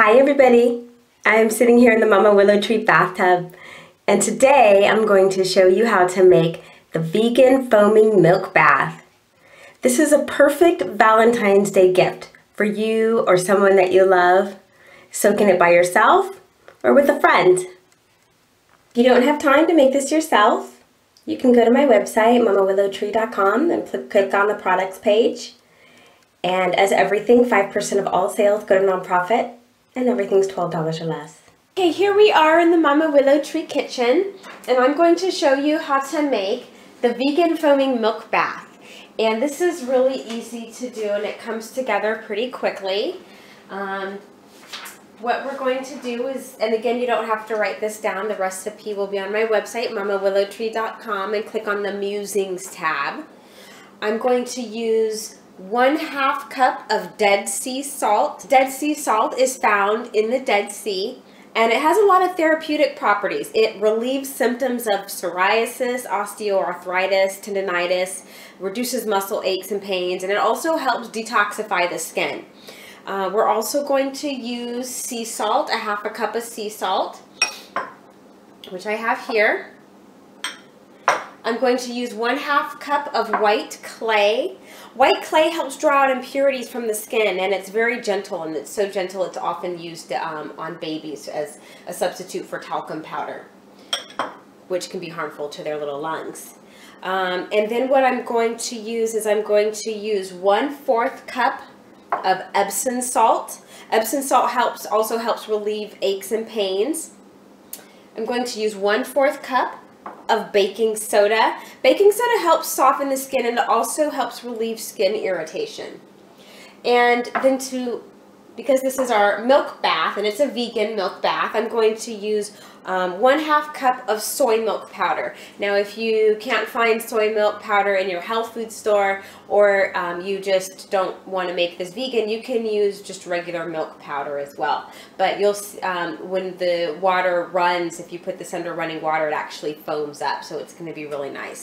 Hi everybody, I'm sitting here in the Mama Willow Tree bathtub, and today I'm going to show you how to make the vegan foaming milk bath. This is a perfect Valentine's Day gift for you or someone that you love, soaking it by yourself or with a friend. If you don't have time to make this yourself, you can go to my website, mamawillowtree.com, and click on the products page. And as everything, 5% of all sales go to nonprofit, and everything's $12 or less. Okay, here we are in the Mama Willow Tree kitchen, and I'm going to show you how to make the vegan foaming milk bath. And this is really easy to do, and it comes together pretty quickly. What we're going to do is, and again, you don't have to write this down, the recipe will be on my website, mamawillowtree.com, and click on the Musings tab. I'm going to use 1/2 cup of Dead Sea salt. Dead Sea salt is found in the Dead Sea, and it has a lot of therapeutic properties. It relieves symptoms of psoriasis, osteoarthritis, tendinitis, reduces muscle aches and pains, and it also helps detoxify the skin. We're also going to use sea salt, 1/2 cup of sea salt, which I have here. I'm going to use 1/2 cup of white clay. White clay helps draw out impurities from the skin, and it's very gentle, and it's so gentle it's often used on babies as a substitute for talcum powder, which can be harmful to their little lungs. And then what I'm going to use is I'm going to use 1/4 cup of Epsom salt. Epsom salt also helps relieve aches and pains. I'm going to use 1/4 cup of baking soda. Baking soda helps soften the skin, and it also helps relieve skin irritation. And then because this is our milk bath and it's a vegan milk bath, I'm going to use 1/2 cup of soy milk powder. Now, if you can't find soy milk powder in your health food store, or you just don't want to make this vegan, you can use just regular milk powder as well. But you'll when the water runs, if you put this under running water, it actually foams up, so it's going to be really nice.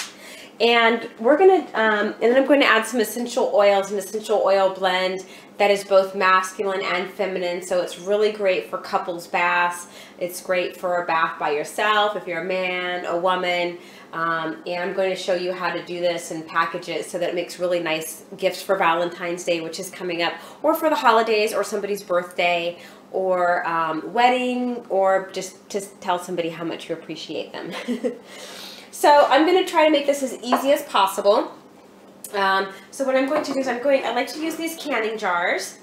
And we're gonna, and then I'm going to add some essential oils, an essential oil blend that is both masculine and feminine. So it's really great for couples baths. It's great for a bath by yourself, if you're a man, a woman. And I'm going to show you how to do this and package it so that it makes really nice gifts for Valentine's Day, which is coming up, or for the holidays, or somebody's birthday, or wedding, or just to tell somebody how much you appreciate them. So I'm going to try to make this as easy as possible. So what I'm going to do is I like to use these canning jars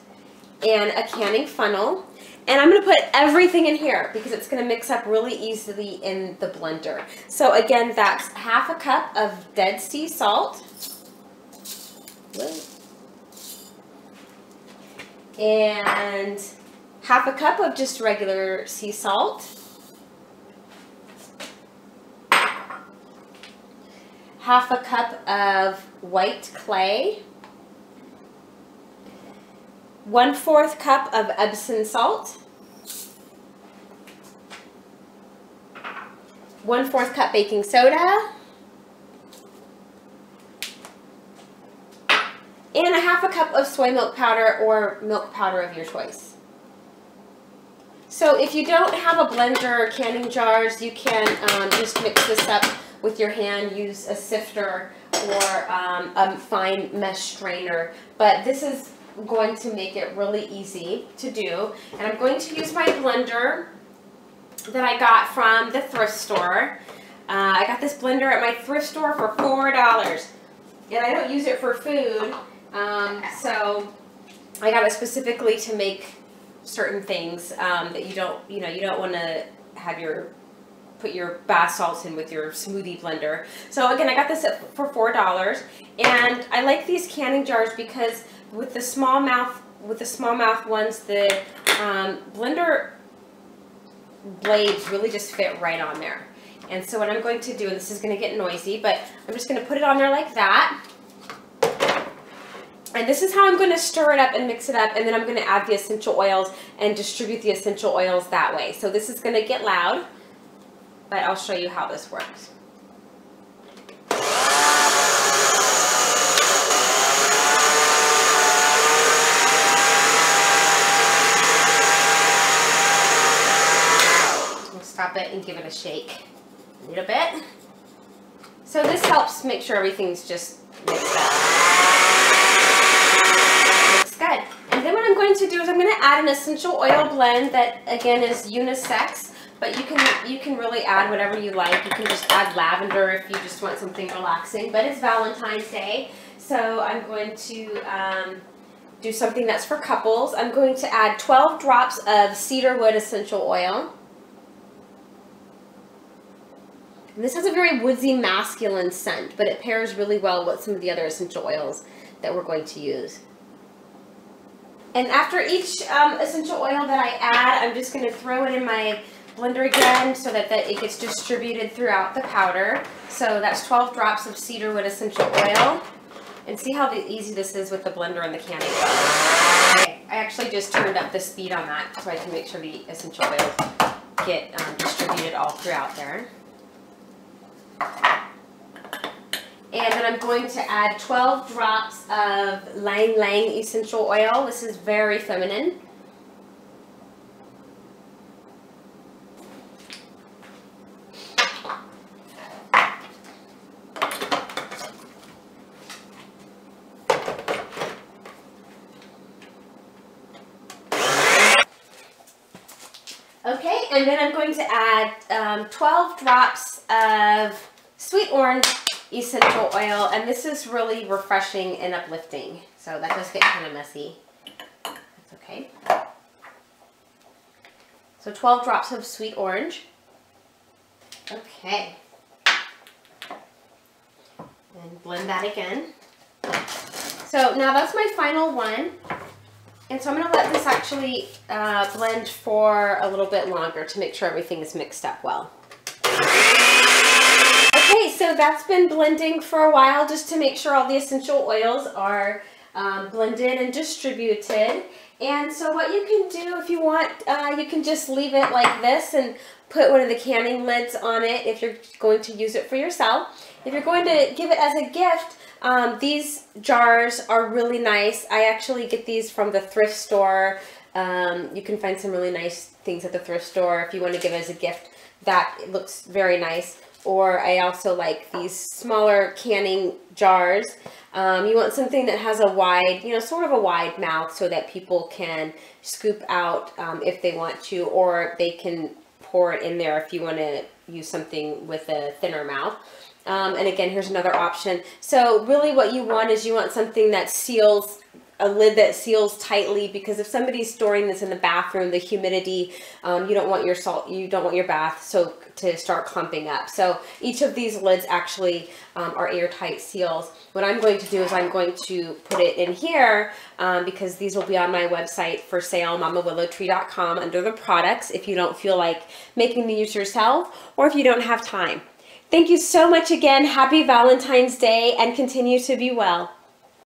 and a canning funnel. And I'm going to put everything in here because it's going to mix up really easily in the blender. So again, that's 1/2 cup of Dead Sea salt. And 1/2 cup of just regular sea salt. 1/2 cup of white clay, 1/4 cup of Epsom salt, 1/4 cup baking soda, and 1/2 cup of soy milk powder or milk powder of your choice. So if you don't have a blender or canning jars, you can just mix this up with your hand, use a sifter or a fine mesh strainer. But this is going to make it really easy to do. And I'm going to use my blender that I got from the thrift store. I got this blender at my thrift store for $4. And I don't use it for food, so I got it specifically to make certain things that you don't want to have put your bath salts in with your smoothie blender. So again, I got this for $4, and I like these canning jars because with the small mouth ones, the blender blades really just fit right on there. And so what I'm going to do, and this is going to get noisy, but I'm just going to put it on there like that. And this is how I'm going to stir it up and mix it up, and then I'm going to add the essential oils and distribute the essential oils that way. So this is going to get loud, but I'll show you how this works. and give it a shake a little bit. So this helps make sure everything's just mixed up. Looks good. And then what I'm going to do is I'm going to add an essential oil blend that again is unisex, but you can really add whatever you like. You can just add lavender if you just want something relaxing, but it's Valentine's Day, so I'm going to do something that's for couples. I'm going to add 12 drops of cedarwood essential oil. And this has a very woodsy, masculine scent, but it pairs really well with some of the other essential oils that we're going to use. And after each essential oil that I add, I'm just going to throw it in my blender again so that it gets distributed throughout the powder. So that's 12 drops of cedarwood essential oil. And see how easy this is with the blender and the canning wheel. Okay, I actually just turned up the speed on that so I can make sure the essential oils get distributed all throughout there. And then I'm going to add 12 drops of Lang Lang essential oil. This is very feminine. Okay, and then I'm going to add 12 drops of sweet orange essential oil, and this is really refreshing and uplifting. So that does get kind of messy. That's okay. So 12 drops of sweet orange. Okay. And blend that again. So now that's my final one. And so I'm going to let this actually blend for a little bit longer to make sure everything is mixed up well. Okay, so that's been blending for a while just to make sure all the essential oils are blended and distributed. And so what you can do if you want, you can just leave it like this and put one of the canning lids on it if you're going to use it for yourself. If you're going to give it as a gift, these jars are really nice. I actually get these from the thrift store. You can find some really nice things at the thrift store if you want to give it as a gift. That looks very nice. Or I also like these smaller canning jars. You want something that has a wide, sort of a wide mouth so that people can scoop out if they want to, or they can pour it in there if you want to use something with a thinner mouth. And again, here's another option. So really what you want is you want something that seals, a lid that seals tightly, because if somebody's storing this in the bathroom, the humidity, you don't want your bath to start clumping up. So each of these lids actually are airtight seals. What I'm going to do is I'm going to put it in here because these will be on my website for sale, mamawillowtree.com, under the products if you don't feel like making these yourself or if you don't have time. Thank you so much again. Happy Valentine's Day and continue to be well.